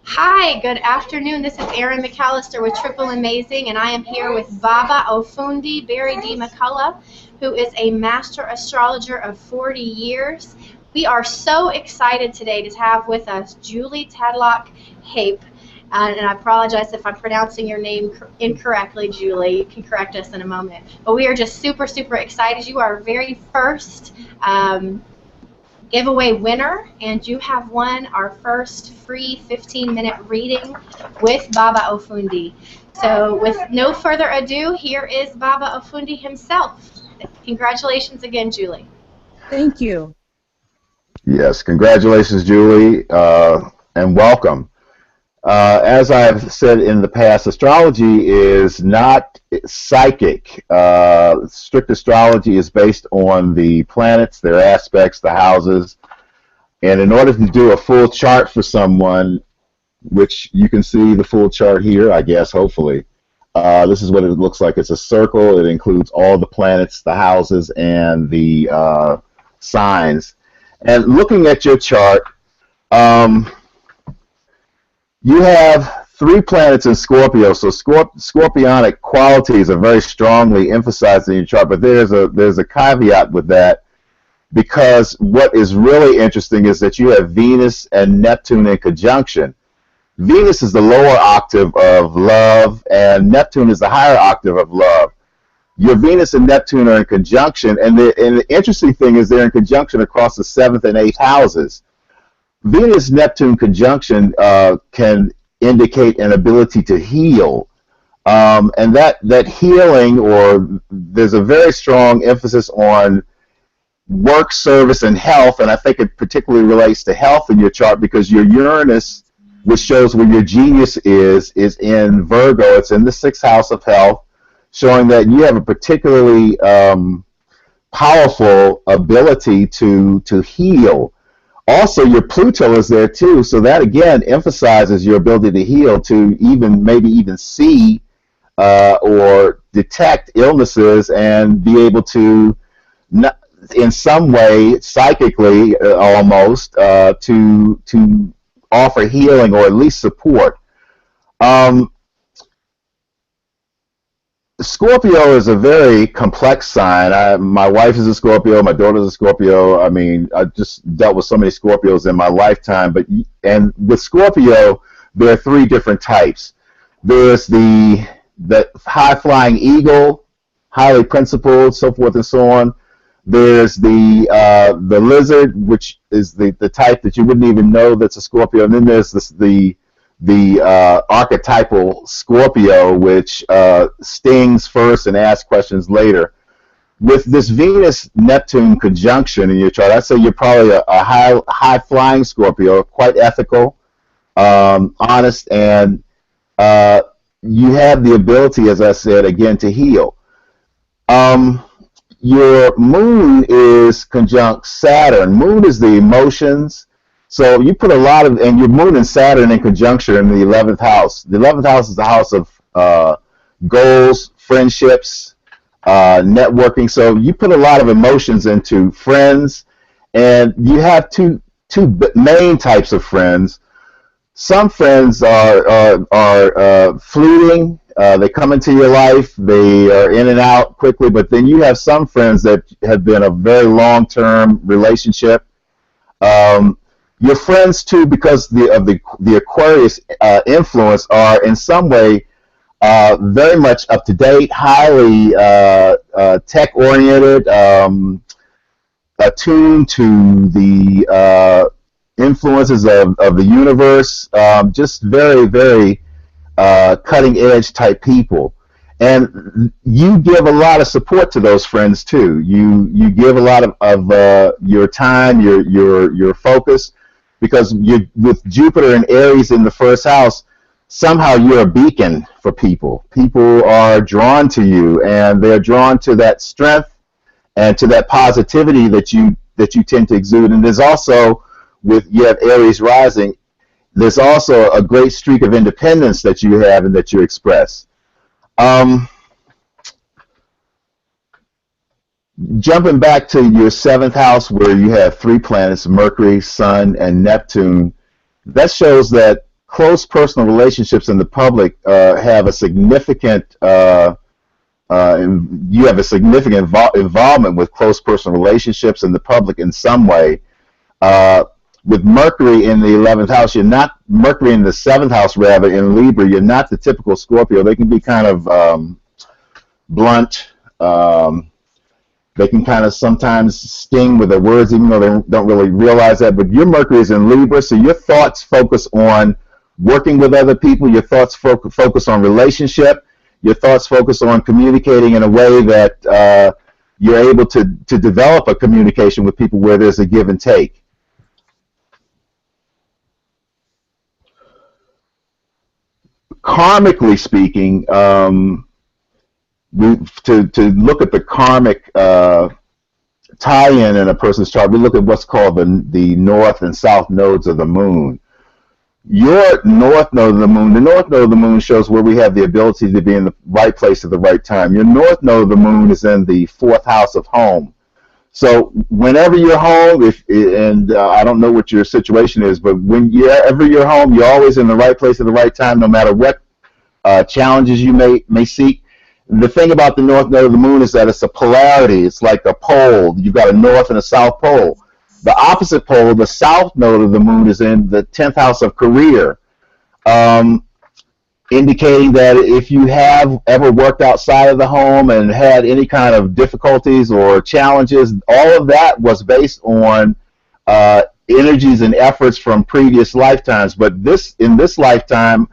Hi, good afternoon. This is Erin McAllister with Triple Amazing, and I am here with Baba Ofundi Barry D. McCullough, who is a master astrologer of 40 years. We are so excited today to have with us Julie Tadlock Hape. And I apologize if I'm pronouncing your name incorrectly, Julie. You can correct us in a moment. But we are just super, super excited. You are our very first giveaway winner, and you have won our first free 15-minute reading with Baba Ofundi. So with no further ado, here is Baba Ofundi himself. Congratulations again, Julie. Thank you. Yes, congratulations, Julie, and welcome. As I've said in the past, astrology is not psychic. Strict astrology is based on the planets, their aspects, the houses. And in order to do a full chart for someone, which you can see the full chart here, I guess, hopefully, this is what it looks like. It's a circle. It includes all the planets, the houses, and the signs. And looking at your chart, you have 3 planets in Scorpio, so scorpionic qualities are very strongly emphasized in your chart. But there's a caveat with that, because what is really interesting is that you have Venus and Neptune in conjunction. Venus is the lower octave of love, and Neptune is the higher octave of love. Your Venus and Neptune are in conjunction, and the interesting thing is they're in conjunction across the 7th and 8th houses. Venus-Neptune conjunction can indicate an ability to heal, and that healing, or there's a very strong emphasis on work, service, and health, and I think it particularly relates to health in your chart, because your Uranus, which shows where your genius is in Virgo. It's in the 6th house of health, showing that you have a particularly powerful ability to heal. Also, your Pluto is there too, so that again emphasizes your ability to heal, to maybe even see or detect illnesses and be able to, in some way, psychically almost, to offer healing or at least support. Scorpio is a very complex sign. My wife is a Scorpio. My daughter is a Scorpio. I mean, I just dealt with so many Scorpios in my lifetime. And with Scorpio, there are 3 different types. There's the high-flying eagle, highly principled, so forth and so on. There's the lizard, which is the type that you wouldn't even know that's a Scorpio. And then there's the archetypal Scorpio, which stings first and asks questions later. With this Venus-Neptune conjunction in your chart, I'd say you're probably a high-flying Scorpio, quite ethical, honest, and you have the ability, as I said, again, to heal. Your moon is conjunct Saturn. Moon is the emotions. So you put a lot of, and your moon and Saturn in conjunction in the 11th house. The 11th house is the house of goals, friendships, networking. So you put a lot of emotions into friends, and you have two main types of friends. Some friends are fleeting. They come into your life. They are in and out quickly. But then you have some friends that have been a very long-term relationship. Your friends too, because of the Aquarius influence, are in some way very much up to date, highly tech oriented, attuned to the influences of the universe, just very, very cutting edge type people. And you give a lot of support to those friends too. You give a lot of your time, your focus, because with Jupiter and Aries in the 1st house, somehow you're a beacon for people. People are drawn to you, and they're drawn to that strength and to that positivity that you tend to exude. And there's also, you have Aries rising, there's also a great streak of independence that you have and that you express. Jumping back to your seventh house where you have three planets, Mercury, Sun, and Neptune, that shows that close personal relationships in the public have a significant you have a significant involvement with close personal relationships in the public in some way. With Mercury in the 11th house, you're not, Mercury in the 7th house rather, in Libra, you're not the typical Scorpio. They can be kind of blunt. They can kind of sometimes sting with their words, even though they don't really realize that. But your Mercury is in Libra, so your thoughts focus on working with other people. Your thoughts focus on relationship. Your thoughts focus on communicating in a way that you're able to develop a communication with people where there's a give and take. Karmically speaking, to look at the karmic tie-in in a person's chart, we look at what's called the north and south nodes of the moon. Your north node of the moon, the north node of the moon shows where we have the ability to be in the right place at the right time. Your north node of the moon is in the 4th house of home. So whenever you're home, I don't know what your situation is, but whenever you're home, you're always in the right place at the right time, no matter what challenges you may seek. The thing about the north node of the moon is that it's a polarity. It's like a pole. You've got a north and a south pole. The opposite pole, the south node of the moon, is in the 10th house of career, indicating that if you have ever worked outside of the home and had any kind of difficulties or challenges, all of that was based on energies and efforts from previous lifetimes. But in this lifetime,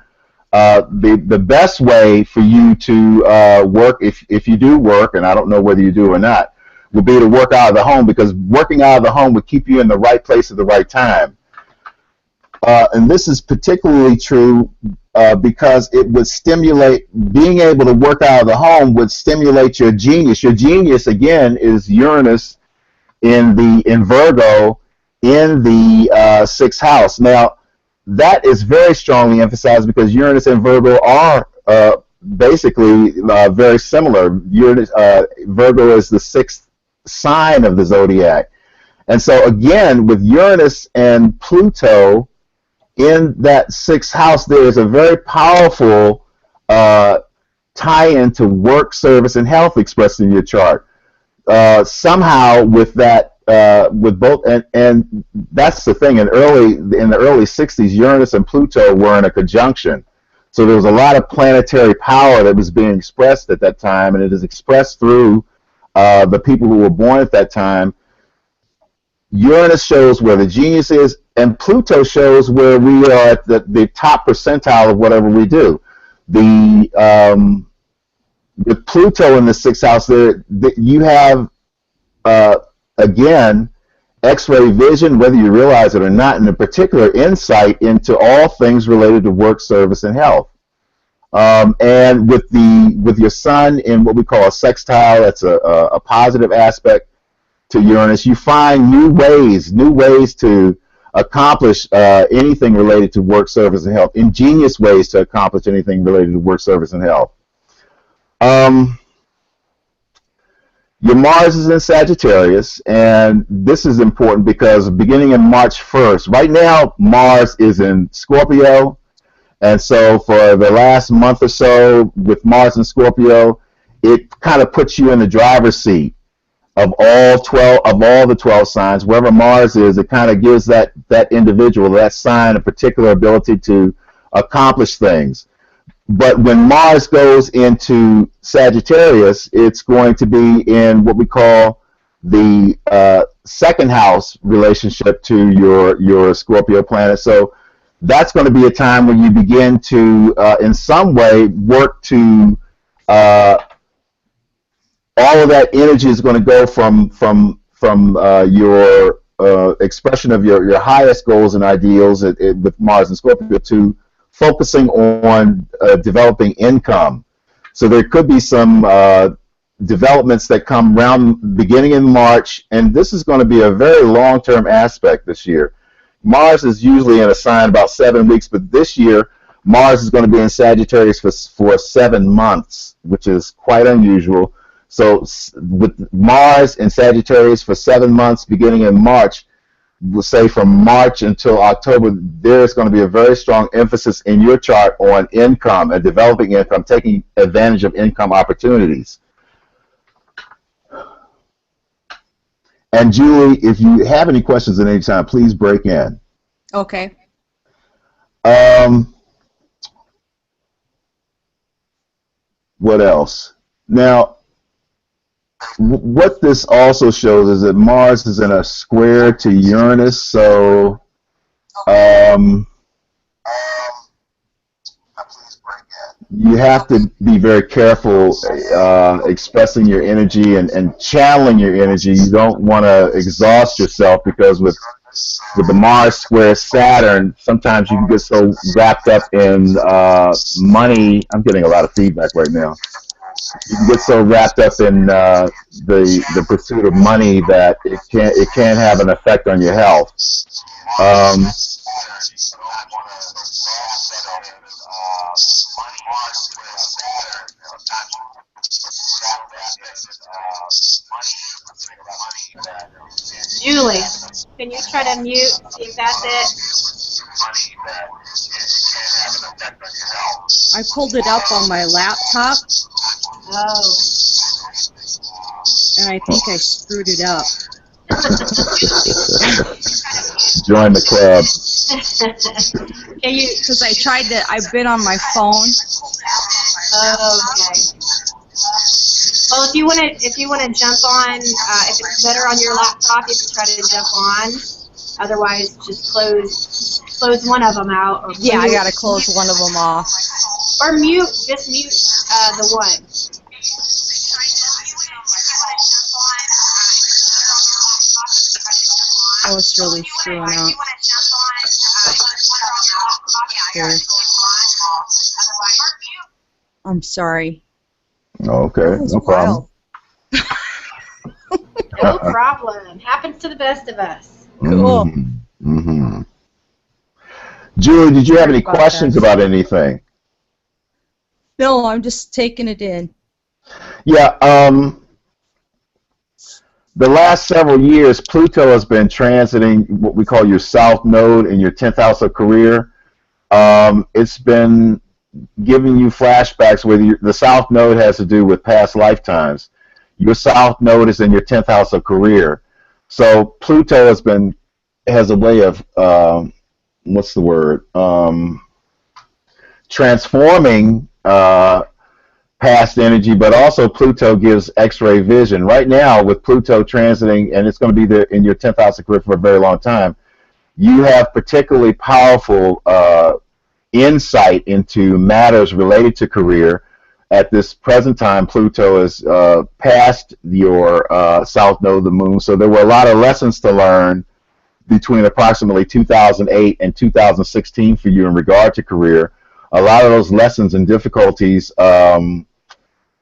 the best way for you to work, if you do work, and I don't know whether you do or not, would be to work out of the home, because working out of the home would keep you in the right place at the right time. And this is particularly true because it would stimulate, being able to work out of the home would stimulate your genius. Your genius, again, is Uranus in Virgo in the 6th house. Now, that is very strongly emphasized because Uranus and Virgo are basically very similar. Virgo is the 6th sign of the zodiac. And so, again, with Uranus and Pluto in that 6th house, there is a very powerful tie-in to work, service, and health expressed in your chart. Somehow, with that, with both, and that's the thing. In the early 60s, Uranus and Pluto were in a conjunction, so there was a lot of planetary power that was being expressed at that time, and it is expressed through the people who were born at that time. Uranus shows where the genius is, and Pluto shows where we are at the top percentile of whatever we do. With Pluto in the 6th house, there you have again X-ray vision, whether you realize it or not, and a particular insight into all things related to work, service, and health. And with your sun in what we call a sextile, that's a positive aspect to Uranus. You find new ways to accomplish anything related to work, service, and health. Ingenious ways to accomplish anything related to work, service, and health. Your Mars is in Sagittarius, and this is important because beginning in March 1st, right now Mars is in Scorpio, and so for the last month or so with Mars in Scorpio, it kind of puts you in the driver's seat of all the 12 signs. Wherever Mars is, it kind of gives that individual, that sign, a particular ability to accomplish things. But when Mars goes into Sagittarius, it's going to be in what we call the 2nd house relationship to your Scorpio planet. So that's going to be a time when you begin to, in some way, work to all of that energy is going to go from your expression of your highest goals and ideals with Mars and Scorpio to focusing on developing income. So there could be some developments that come around beginning in March, and this is going to be a very long-term aspect this year. Mars is usually in a sign about 7 weeks, but this year Mars is going to be in Sagittarius for 7 months, which is quite unusual. So with Mars in Sagittarius for 7 months, beginning in March, we'll say from March until October, there's going to be a very strong emphasis in your chart on income and developing income, taking advantage of income opportunities. And Julie, if you have any questions at any time, please break in. Okay. What else? Now, what this also shows is that Mars is in a square to Uranus, so you have to be very careful expressing your energy and channeling your energy. You don't want to exhaust yourself, because with the Mars square Saturn, sometimes you can get so wrapped up in money. I'm getting a lot of feedback right now. You can get so wrapped up in the pursuit of money that it can have an effect on your health. Julie, can you try to mute, see if that's it? I pulled it up on my laptop. Oh. And I think I screwed it up. Join the club. Can you? Because I tried to, I've been on my phone. Okay. Well, if you want to jump on, if it's better on your laptop, you can try to jump on. Otherwise, just close one of them out. Or yeah, I gotta close one of them off. Or mute, just mute the one. Oh, it's really screwing up. Here. I'm sorry. Okay, no problem. No problem. Happens to the best of us. Cool. Mm-hmm. Julie, did you have any questions about anything? No, I'm just taking it in. Yeah, the last several years, Pluto has been transiting what we call your South Node in your 10th house of career. It's been giving you flashbacks where the South Node has to do with past lifetimes. Your South Node is in your 10th house of career. So Pluto has a way of, what's the word, transforming past energy, but also Pluto gives X-ray vision. Right now, with Pluto transiting, and it's going to be there in your 10th house of career for a very long time, you have particularly powerful insight into matters related to career. At this present time, Pluto is past your South Node of the Moon, so there were a lot of lessons to learn between approximately 2008 and 2016 for you in regard to career. A lot of those lessons and difficulties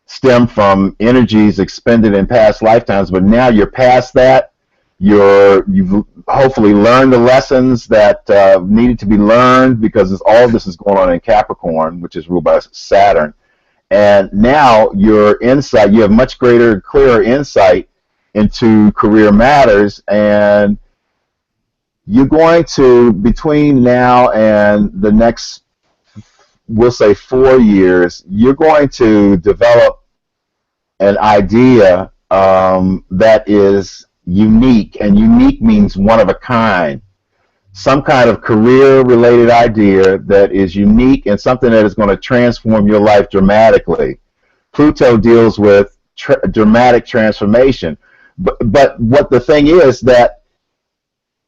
stem from energies expended in past lifetimes, but now you're past that. You've hopefully learned the lessons that needed to be learned, because all of this is going on in Capricorn, which is ruled by Saturn. And now your insight, you have much greater, clearer insight into career matters, and you're going to, between now and the next, we'll say 4 years, you're going to develop an idea that is unique, and unique means one of a kind. Some kind of career-related idea that is unique and something that is going to transform your life dramatically. Pluto deals with dramatic transformation. But what the thing is that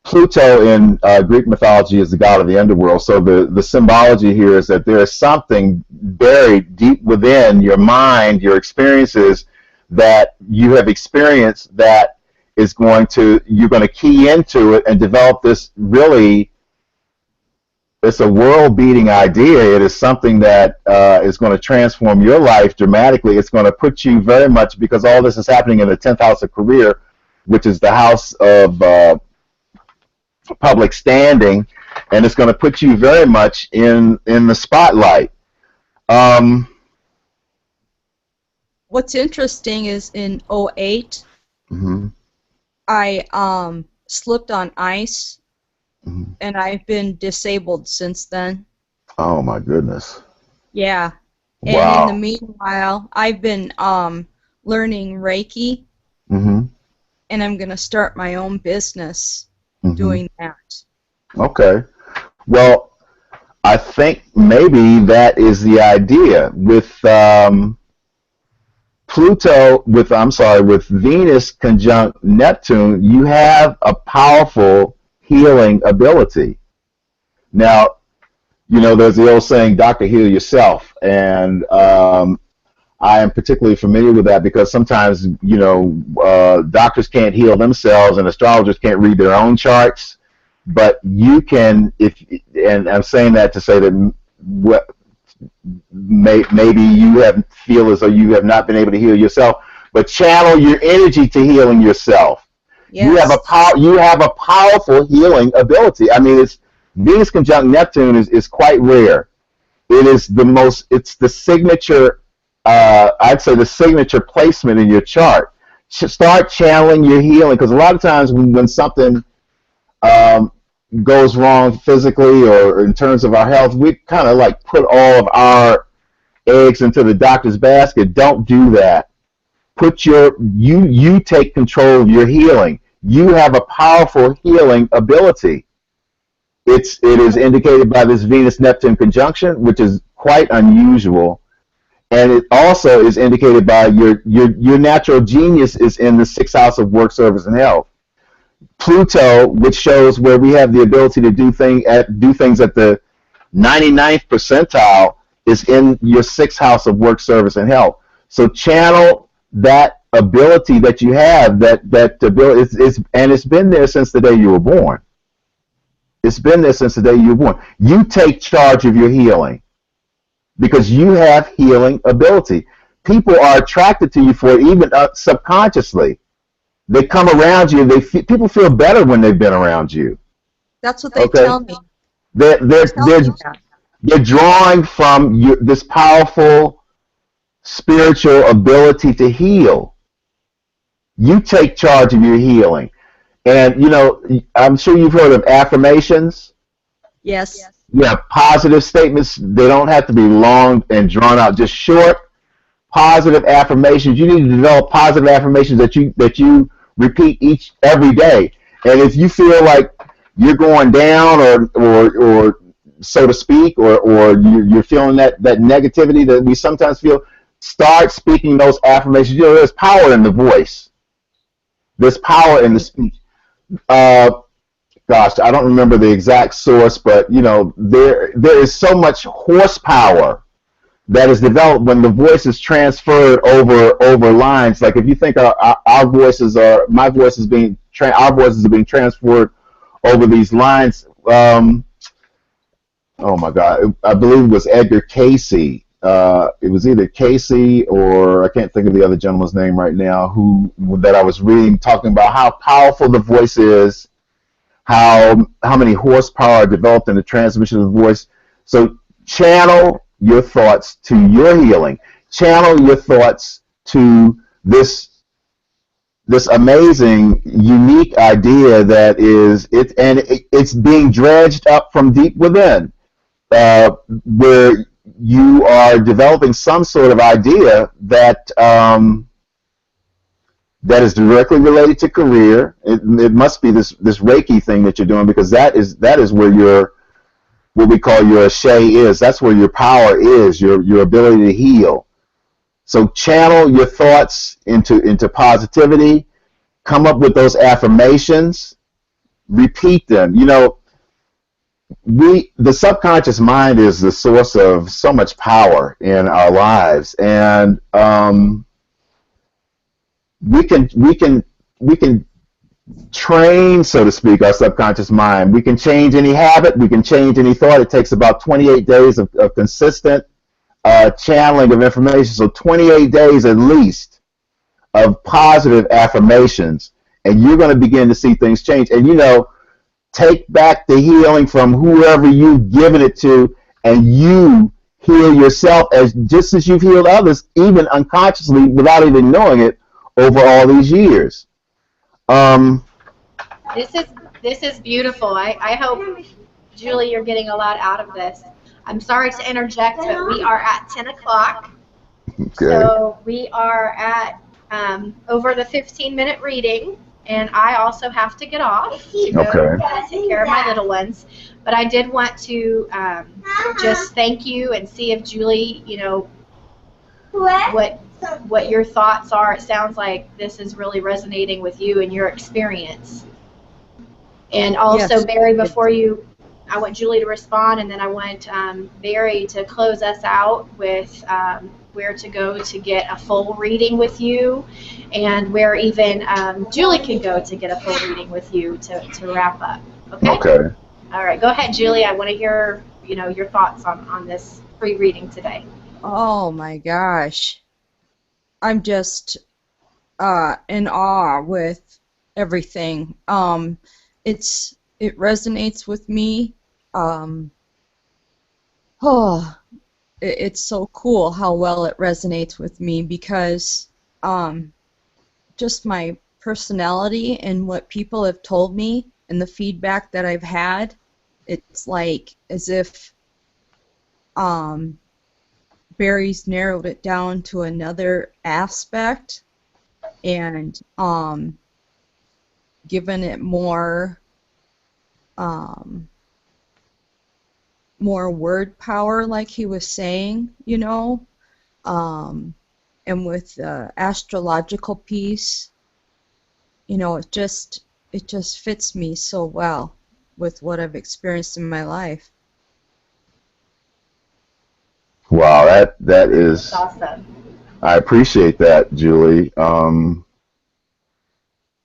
Pluto in Greek mythology is the god of the underworld, so the symbology here is that there is something buried deep within your mind, your experiences, that you have experienced that is you're going to key into it and develop this really, it's a world-beating idea. It is something that is going to transform your life dramatically. It's going to put you very much, because all this is happening in the 10th house of career, which is the house of public standing, and it's going to put you very much in the spotlight. what's interesting is in '08, Mm-hmm. I slipped on ice, Mm-hmm. and I've been disabled since then. Oh my goodness. Yeah. And in the Wow. meanwhile, I've been learning Reiki, Mm-hmm. and I'm going to start my own business Mm-hmm. doing that. Okay. Well, I think maybe that is the idea with Pluto. With Venus conjunct Neptune, you have a powerful healing ability. Now, there's the old saying, "Doctor, heal yourself," and I am particularly familiar with that because sometimes, doctors can't heal themselves and astrologers can't read their own charts. But you can, and I'm saying that to say that maybe you feel as though you have not been able to heal yourself, but channel your energy to healing yourself. You have a Yes. powerful healing ability. I mean, it's Venus conjunct Neptune is quite rare. It's the signature, I'd say the signature placement in your chart. Start channeling your healing, because a lot of times when something um, goes wrong physically or in terms of our health, we kind of like put all of our eggs into the doctor's basket. Don't do that. You take control of your healing. You have a powerful healing ability. It is indicated by this Venus Neptune conjunction, which is quite unusual, and it also is indicated by your natural genius is in the sixth house of work, service, and health. Pluto, which shows where we have the ability to do things at the 99th percentile, is in your sixth house of work, service, and health. So channel that ability that you have. That ability and it's been there since the day you were born. It's been there since the day you were born. You take charge of your healing because you have healing ability. People are attracted to you for it, even subconsciously. They come around you. People feel better when they've been around you. That's what they Okay, tell me. they're They they're tell they're, me that. they're drawing from this powerful spiritual ability to heal. You take charge of your healing, and I'm sure you've heard of affirmations. Yes. Yeah, positive statements. They don't have to be long and drawn out. Just short, positive affirmations. You need to develop positive affirmations that you repeat every day. And if you feel like you're going down or so to speak, or you're feeling that negativity that we sometimes feel, start speaking those affirmations. There's power in the voice. There's power in the speech. Uh, Gosh, I don't remember the exact source, but there is so much horsepower that is developed when the voice is transferred over lines. Like if you think our voices are, my voice is being, our voices are being transferred over these lines. Oh my God, I believe it was Edgar Casey. It was either Casey or I can't think of the other gentleman's name right now. That I was reading, talking about how powerful the voice is, how many horsepower are developed in the transmission of the voice. So channel your thoughts to your healing. Channel your thoughts to this amazing, unique idea that is it, and it's being dredged up from deep within, where you are developing some sort of idea that is directly related to career. It must be this Reiki thing that you're doing, because that is where your, what we call your ashe is. That's where your power is, your ability to heal. So channel your thoughts into positivity. Come up with those affirmations. Repeat them. The subconscious mind is the source of so much power in our lives, and we can train, so to speak, our subconscious mind. We can change any habit. We can change any thought. It takes about 28 days of consistent channeling of information. So 28 days at least of positive affirmations, and you're going to begin to see things change. And take back the healing from whoever you've given it to, and you heal yourself as just as you've healed others, even unconsciously, without even knowing it, over all these years. This is this is beautiful. I hope, Julie, you're getting a lot out of this. I'm sorry to interject, but we are at 10 o'clock. Okay. So we are at over the 15-minute reading, and I also have to get off to go take care of my little ones. But I did want to just thank you and see if Julie, you know, what your thoughts are. It sounds like this is really resonating with you and your experience. And also, Yes. Barry, before you, I want Julie to respond, and then I want Barry to close us out with where to go to get a full reading with you, and where even Julie can go to get a full reading with you to wrap up. Okay? Okay. All right. Go ahead, Julie. I want to hear, you know, your thoughts on this free reading today. Oh my gosh. I'm just in awe with everything. It resonates with me. It's so cool how well it resonates with me because just my personality and what people have told me and the feedback that I've had, it's like as if Barry's narrowed it down to another aspect and given it more word power, like he was saying, you know, and with the astrological piece, you know, it just fits me so well with what I've experienced in my life. Wow, that is Awesome. I appreciate that, Julie.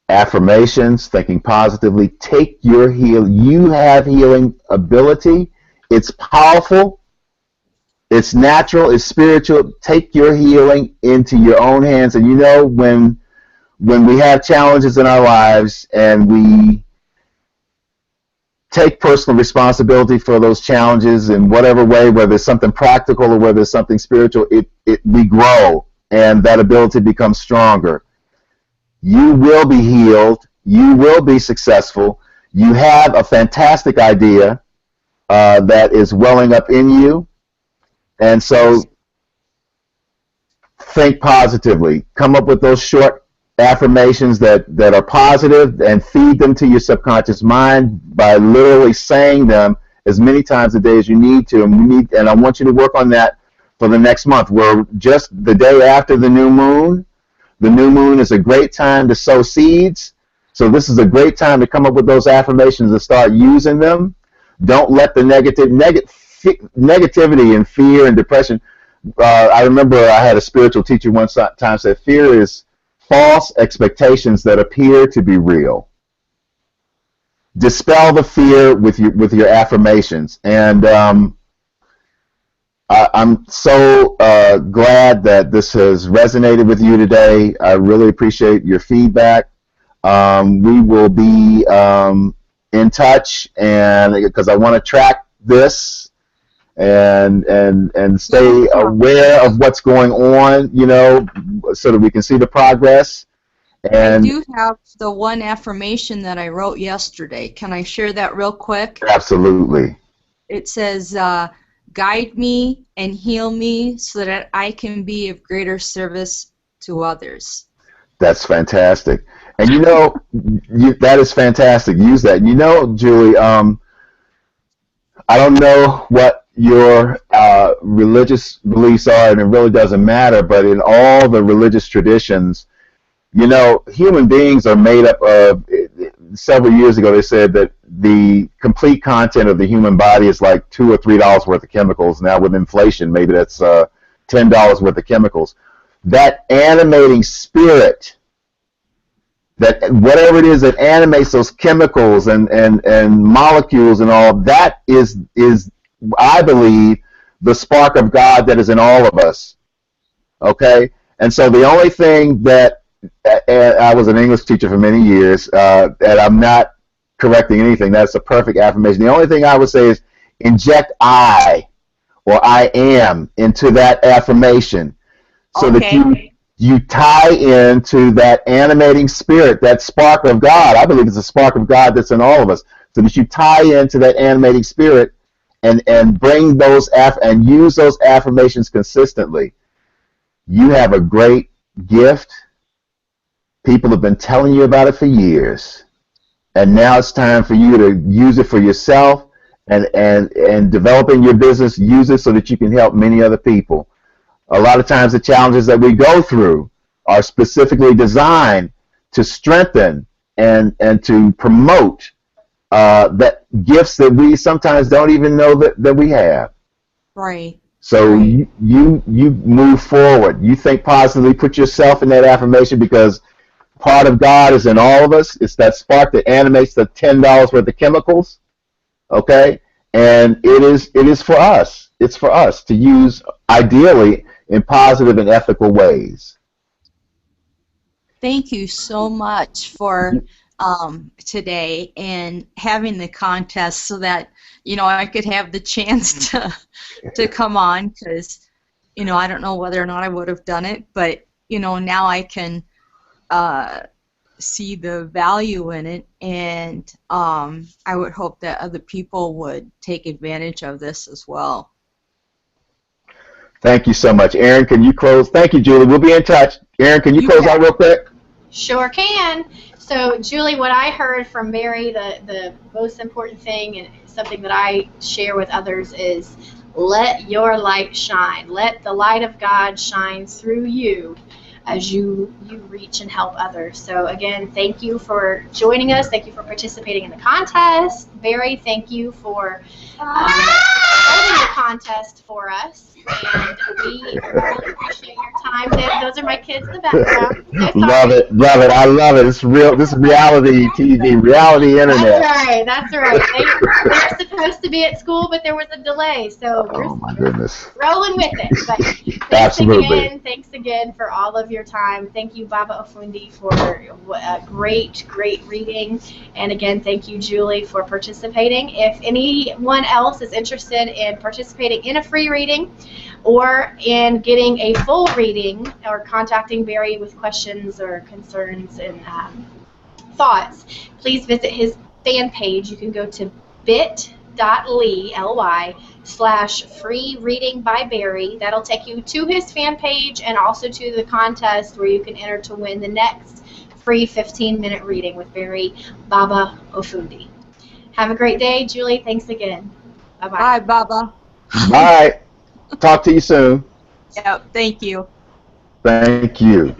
Affirmations, thinking positively. Take your heal. You have healing ability. It's powerful. It's natural. It's spiritual. Take your healing into your own hands. And you know, when we have challenges in our lives and we take personal responsibility for those challenges in whatever way, whether it's something practical or whether it's something spiritual, we grow and that ability becomes stronger. You will be healed. You will be successful. You have a fantastic idea that is welling up in you. And so think positively. Come up with those short affirmations that are positive and feed them to your subconscious mind by literally saying them as many times a day as you need to. And I want you to work on that for the next month. We're just the day after the new moon. The new moon is a great time to sow seeds. So this is a great time to come up with those affirmations and start using them. Don't let the negativity and fear and depression. I remember I had a spiritual teacher one time said, fear is false expectations that appear to be real. Dispel the fear with your affirmations. And I'm so glad that this has resonated with you today. I really appreciate your feedback. We will be in touch, and because I want to track this and stay aware of what's going on, you know, so that we can see the progress. And I do have the one affirmation that I wrote yesterday. Can I share that real quick? Absolutely. It says, guide me and heal me so that I can be of greater service to others. That's fantastic. And you know, that is fantastic. Use that. You know, Julie, I don't know what your religious beliefs are, and it really doesn't matter, but in all the religious traditions, you know, human beings are made up of, several years ago they said that the complete content of the human body is like $2 or $3 worth of chemicals. Now with inflation, maybe that's $10 worth of chemicals. That animating spirit, that whatever it is that animates those chemicals and molecules and all, that is I believe the spark of God that is in all of us. Okay? And so the only thing that, and I was an English teacher for many years, and I'm not correcting anything. That's a perfect affirmation. The only thing I would say is inject I or I am into that affirmation, so that Okay. you tie into that animating spirit, that spark of God. I believe it's a spark of God that's in all of us. So that you tie into that animating spirit and bring those and use those affirmations consistently. You have a great gift. People have been telling you about it for years. And now it's time for you to use it for yourself and developing your business, use it so that you can help many other people. A lot of times the challenges that we go through are specifically designed to strengthen and to promote that gifts that we sometimes don't even know that we have. Right. So Right. you move forward. You think positively, put yourself in that affirmation, because part of God is in all of us. It's that spark that animates the $10 worth of chemicals. Okay, and it is for us. It's for us to use ideally in positive and ethical ways. Thank you so much for today and having the contest so that I could have the chance to come on, because I don't know whether or not I would have done it, but now I can uh, see the value in it, and I would hope that other people would take advantage of this as well. Thank you so much, Aaron. Can you close? Thank you, Julie. We'll be in touch. Aaron, can you You close out bet. real quick? Sure can. So, Julie, what I heard from Barry, the most important thing and something that I share with others is let your light shine. Let the light of God shine through you as you reach and help others. So, again, thank you for joining us. Thank you for participating in the contest. Barry, thank you for holding the contest for us. And we really appreciate your time. Those are my kids in the background. So Love sorry. it, love it. I love it. It's real. This is reality TV, reality That's internet. right. That's right. They're supposed to be at school, but there was a delay, so Oh my we're goodness. rolling with it. But Absolutely. thanks again for all of your time. Thank you, Baba Ofundi, for a great reading, and again, thank you, Julie, for participating. If anyone else is interested in participating in a free reading, or in getting a full reading, or contacting Barry with questions or concerns and thoughts, please visit his fan page. You can go to bit.ly/free reading by Barry. That'll take you to his fan page and also to the contest where you can enter to win the next free 15-minute reading with Barry Baba Ofundi. Have a great day, Julie. Thanks again. Bye bye. Bye, Baba. Bye. Talk to you soon. Yep, thank you. Thank you.